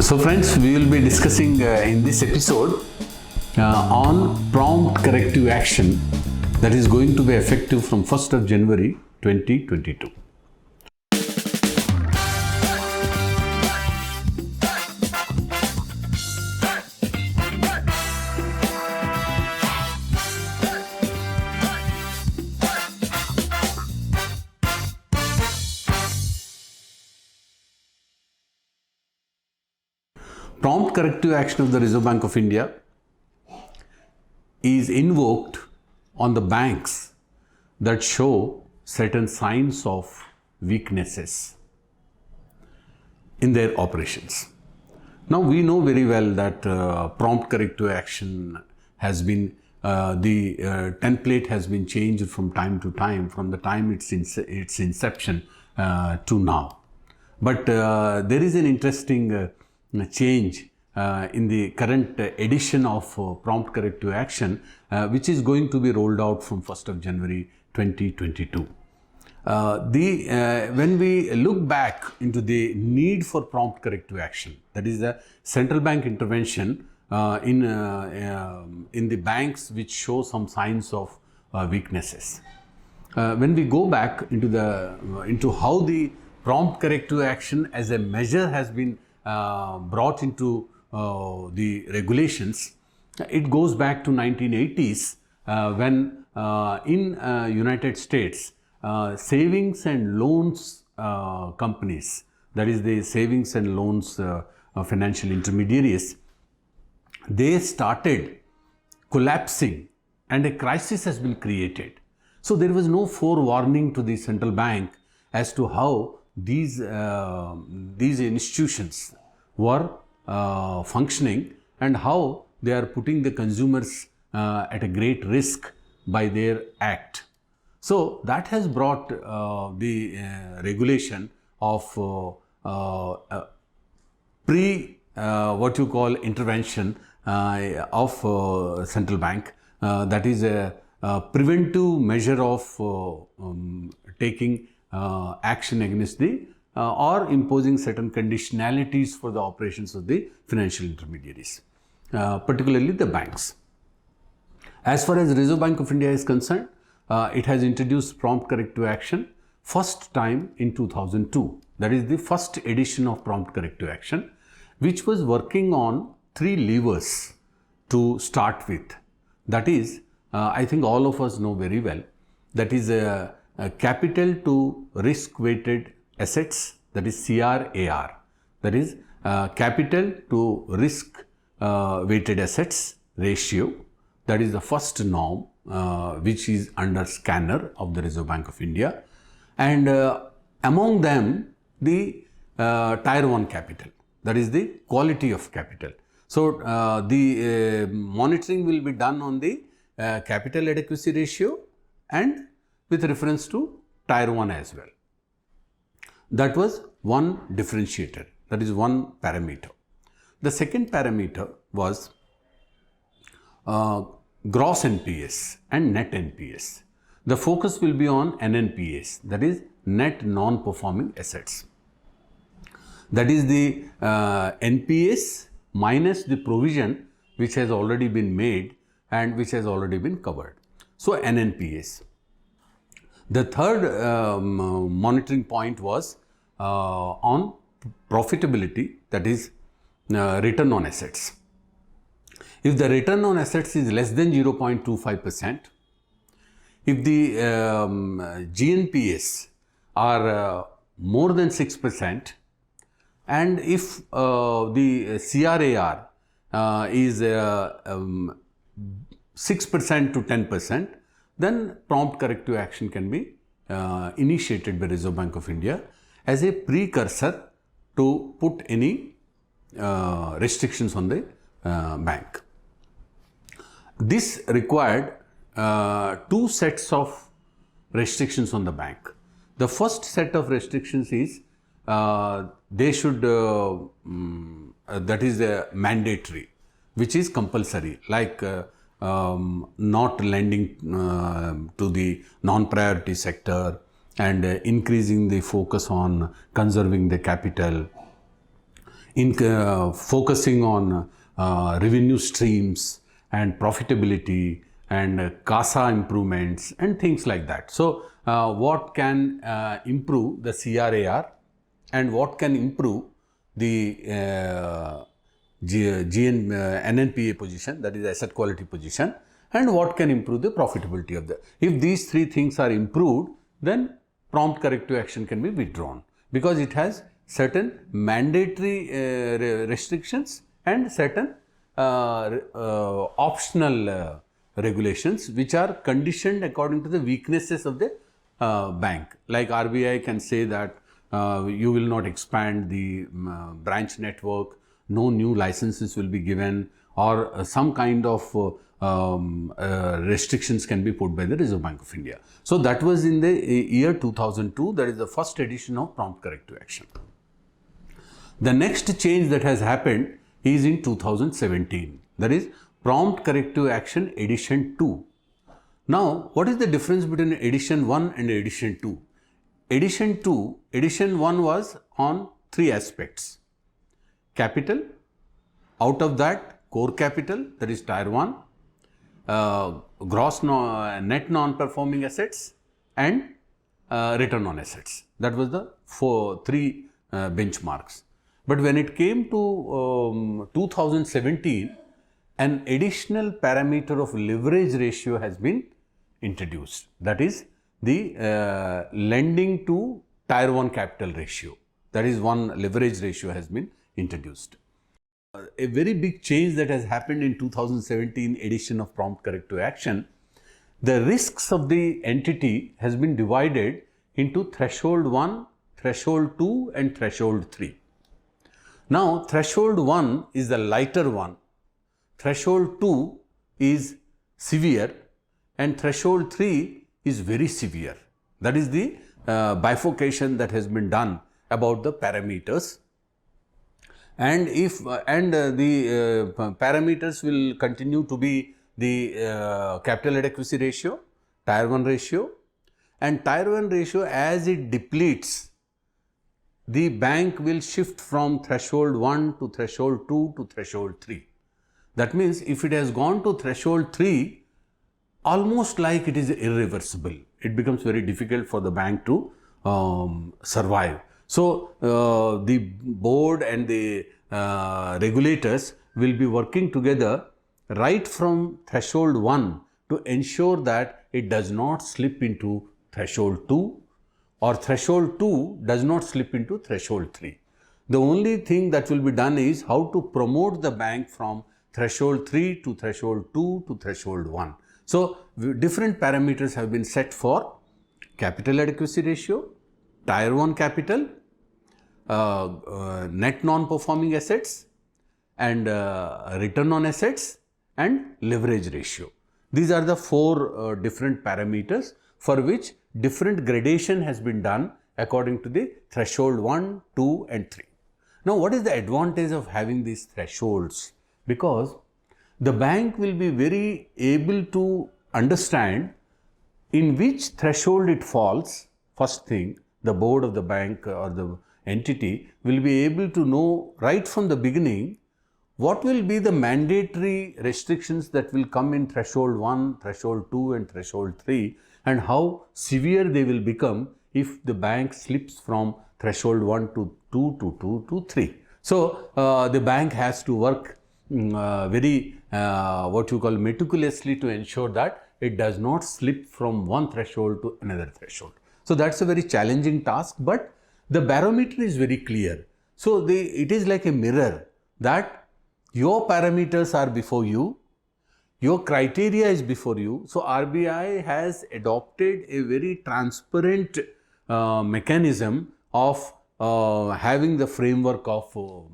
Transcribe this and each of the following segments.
So friends, we will be discussing in this episode on prompt corrective action that is going to be effective from 1st of January 2022. Prompt corrective action of the Reserve Bank of India is invoked on the banks that show certain signs of weaknesses in their operations. Now we know very well that prompt corrective action has been, the template has been changed from time to time, from the time its inception to now. But there is an interesting change in the current edition of prompt corrective action, which is going to be rolled out from 1st of January 2022. When we look back into the need for prompt corrective action, that is the central bank intervention in the banks which show some signs of weaknesses. When we go back into how the prompt corrective action as a measure has been brought into the regulations, it goes back to 1980s when in United States savings and loans companies, that is the savings and loans financial intermediaries, they started collapsing and a crisis has been created. So there was no forewarning to the central bank as to how these institutions were functioning and how they are putting the consumers at a great risk by their act. So that has brought the regulation of what you call intervention of central bank, that is a preventive measure of taking action against the or imposing certain conditionalities for the operations of the financial intermediaries, particularly the banks. As far as Reserve Bank of India is concerned, it has introduced prompt corrective action first time in 2002. That is the first edition of prompt corrective action, which was working on three levers to start with. That is, I think all of us know very well, that is a capital to risk weighted assets, that is CRAR, that is capital to risk weighted assets ratio, that is the first norm which is under scanner of the Reserve Bank of India, and among them the tier 1 capital, that is the quality of capital. So the monitoring will be done on the capital adequacy ratio and with reference to tier 1 as well. That was one differentiator, that is one parameter. The second parameter was gross NPS and net NPS. The focus will be on NNPS, that is net non-performing assets. That is the NPS minus the provision which has already been made and which has already been covered. So NNPS. The third monitoring point was on profitability, that is return on assets. If the return on assets is less than 0.25%, if the GNPS are more than 6%, and if the CRAR is 6% to 10%, then prompt corrective action can be initiated by Reserve Bank of India as a precursor to put any restrictions on the bank. This required two sets of restrictions on the bank. The first set of restrictions is they should, that is mandatory, which is compulsory, like not lending to the non-priority sector and increasing the focus on conserving the capital, in focusing on revenue streams and profitability and CASA improvements and things like that. So, what can improve the CRAR and what can improve the NNPA position, that is asset quality position, and what can improve the profitability of the. If these three things are improved, then prompt corrective action can be withdrawn, because it has certain mandatory restrictions and certain optional regulations which are conditioned according to the weaknesses of the bank. Like RBI can say that you will not expand the branch network, no new licenses will be given, or some kind of restrictions can be put by the Reserve Bank of India. So that was in the year 2002. That is the first edition of prompt corrective action. The next change that has happened is in 2017. That is prompt corrective action edition 2. Now, what is the difference between edition 1 and edition 2? Edition 1 was on three aspects: capital, out of that core capital, that is tier 1, net non-performing assets, and return on assets. That was the three benchmarks. But when it came to 2017, an additional parameter of leverage ratio has been introduced. That is the lending to tier 1 capital ratio. That is one leverage ratio has been introduced. A very big change that has happened in 2017 edition of prompt corrective action, the risks of the entity has been divided into threshold 1, threshold 2 and threshold 3. Now, threshold 1 is the lighter one, threshold 2 is severe, and threshold 3 is very severe. That is the bifurcation that has been done about the parameters. And if the parameters will continue to be the capital adequacy ratio, tier 1 ratio, and tier 1 ratio, as it depletes, the bank will shift from threshold 1 to threshold 2 to threshold 3. That means if it has gone to threshold 3, almost like it is irreversible. It becomes very difficult for the bank to survive. So, the board and the regulators will be working together right from threshold 1 to ensure that it does not slip into threshold 2, or threshold 2 does not slip into threshold 3. The only thing that will be done is how to promote the bank from threshold 3 to threshold 2 to threshold 1. So, different parameters have been set for capital adequacy ratio, tier 1 capital, net non-performing assets, and return on assets, and leverage ratio. These are the four different parameters for which different gradation has been done according to the threshold 1, 2 and 3. Now, what is the advantage of having these thresholds? Because the bank will be very able to understand in which threshold it falls. First thing, the board of the bank or the entity will be able to know right from the beginning what will be the mandatory restrictions that will come in threshold 1, threshold 2 and threshold 3, and how severe they will become if the bank slips from threshold 1 to 2 to 2 to 3. So, the bank has to work very what you call meticulously to ensure that it does not slip from one threshold to another threshold. So, that is a very challenging task, but the barometer is very clear. So, it is like a mirror that your parameters are before you, your criteria is before you. So, RBI has adopted a very transparent mechanism of having the framework of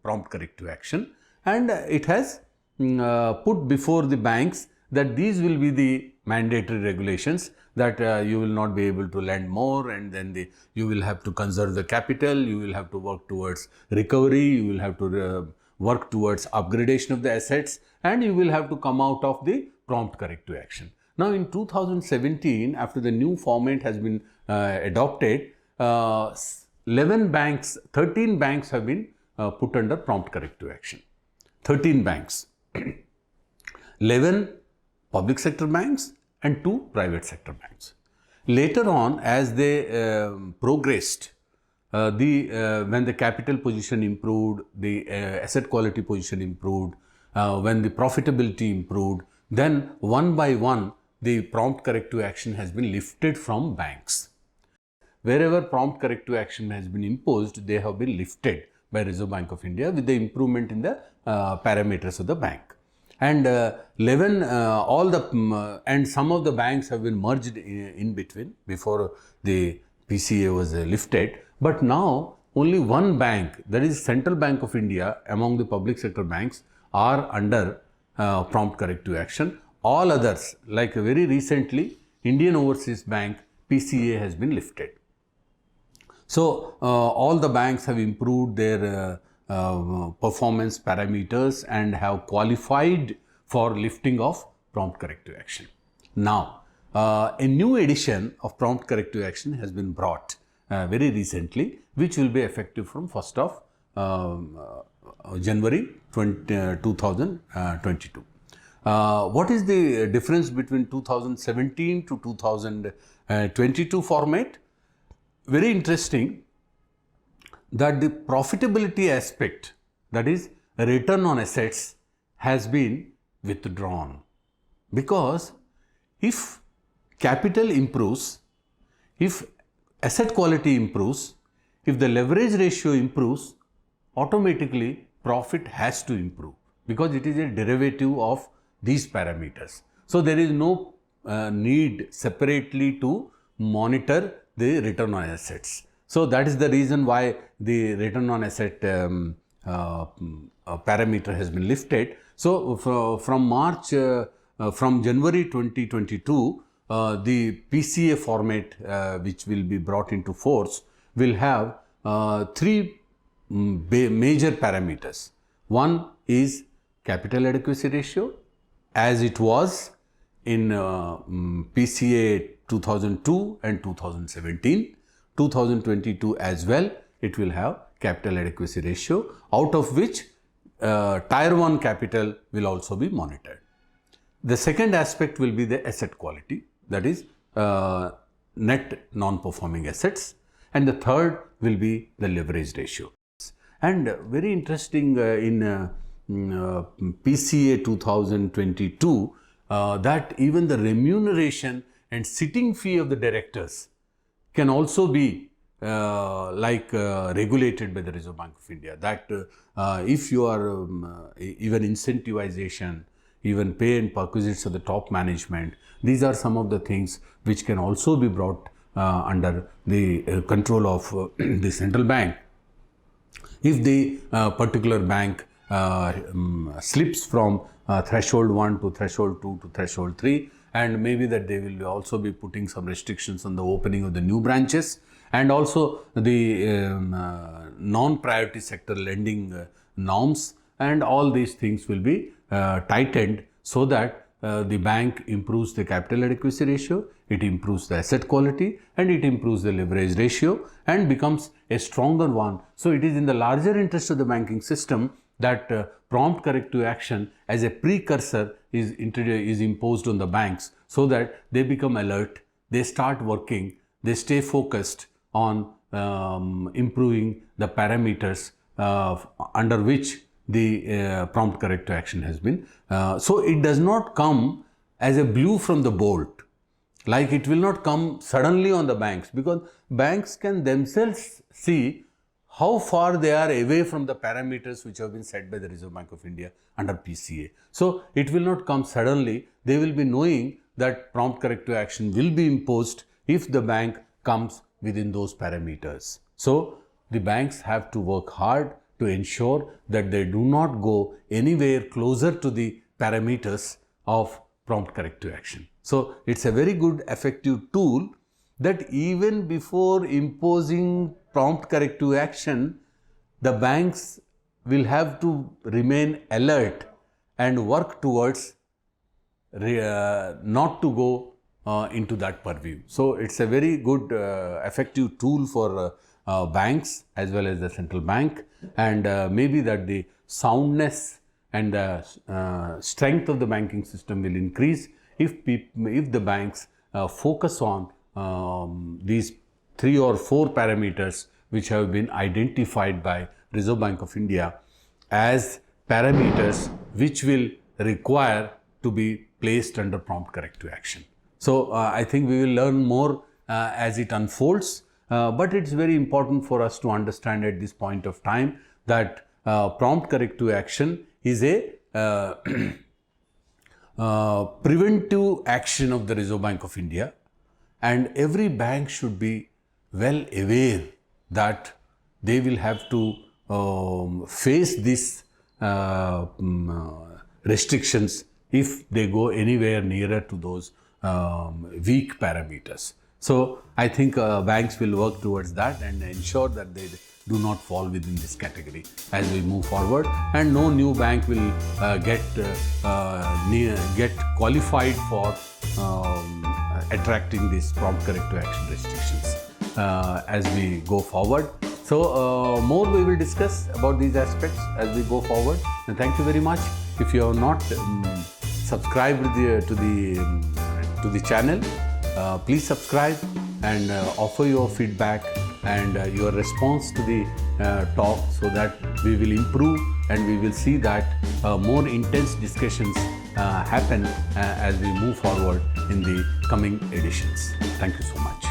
prompt corrective action, and it has put before the banks that these will be the mandatory regulations, that you will not be able to lend more, and then you will have to conserve the capital, you will have to work towards recovery, you will have to work towards upgradation of the assets, and you will have to come out of the prompt corrective action. Now, in 2017, after the new format has been adopted, 13 banks have been put under prompt corrective action. 13 banks, 11 public sector banks and 2 private sector banks. Later on, as they progressed, when the capital position improved, the asset quality position improved, when the profitability improved, then one by one the prompt corrective action has been lifted from banks. Wherever prompt corrective action has been imposed, they have been lifted by Reserve Bank of India with the improvement in the parameters of the bank. And 11, and some of the banks have been merged in between before the PCA was lifted. But now only one bank, that is Central Bank of India, among the public sector banks are under prompt corrective action. All others, like very recently, Indian Overseas Bank, PCA has been lifted. So, all the banks have improved their performance parameters and have qualified for lifting of prompt corrective action. Now, a new edition of prompt corrective action has been brought very recently, which will be effective from 1st of January 2022. What is the difference between 2017 to 2022 format? Very interesting that the profitability aspect, that is return on assets, has been withdrawn, because if capital improves, if asset quality improves, if the leverage ratio improves, automatically profit has to improve, because it is a derivative of these parameters. So, there is no need separately to monitor the return on assets. So, that is the reason why the return on asset parameter has been lifted. So, from January 2022, the PCA format which will be brought into force will have 3 major parameters. One is capital adequacy ratio, as it was in PCA 2002 and 2017. 2022 as well, it will have capital adequacy ratio, out of which tier 1 capital will also be monitored. The second aspect will be the asset quality, that is net non-performing assets, and the third will be the leverage ratio. And very interesting in PCA 2022 that even the remuneration and sitting fee of the directors can also be regulated by the Reserve Bank of India. That if you are even incentivization, even pay and perquisites of the top management, these are some of the things which can also be brought under the control of the central bank. If the particular bank slips from threshold 1 to threshold 2 to threshold 3, and maybe that they will also be putting some restrictions on the opening of the new branches, and also the non-priority sector lending norms, and all these things will be tightened so that the bank improves the capital adequacy ratio, it improves the asset quality, and it improves the leverage ratio and becomes a stronger one. So, it is in the larger interest of the banking system that prompt corrective action as a precursor is imposed on the banks, so that they become alert, they start working, they stay focused on improving the parameters under which the prompt corrective action has been. So, it does not come as a blow from the bolt, like it will not come suddenly on the banks, because banks can themselves see how far they are away from the parameters which have been set by the Reserve Bank of India under PCA. So, it will not come suddenly, they will be knowing that prompt corrective action will be imposed if the bank comes within those parameters. So, the banks have to work hard to ensure that they do not go anywhere closer to the parameters of prompt corrective action. So, it is a very good effective tool that even before imposing prompt corrective action, the banks will have to remain alert and work towards not to go into that purview. So, it is a very good effective tool for banks as well as the central bank, and maybe that the soundness and the strength of the banking system will increase if the banks focus on these 3 or 4 parameters which have been identified by Reserve Bank of India as parameters which will require to be placed under prompt corrective action. So I think we will learn more as it unfolds, but it's very important for us to understand at this point of time that prompt corrective action is a preventive action of the Reserve Bank of India, and every bank should be well aware that they will have to face these restrictions if they go anywhere nearer to those weak parameters. So I think banks will work towards that and ensure that they do not fall within this category as we move forward, and no new bank will get qualified for attracting these prompt corrective action restrictions as we go forward. So more we will discuss about these aspects as we go forward. And thank you very much. If you have not subscribed to the channel, please subscribe and offer your feedback and your response to the talk, so that we will improve and we will see that more intense discussions happen as we move forward in the coming editions. Thank you so much.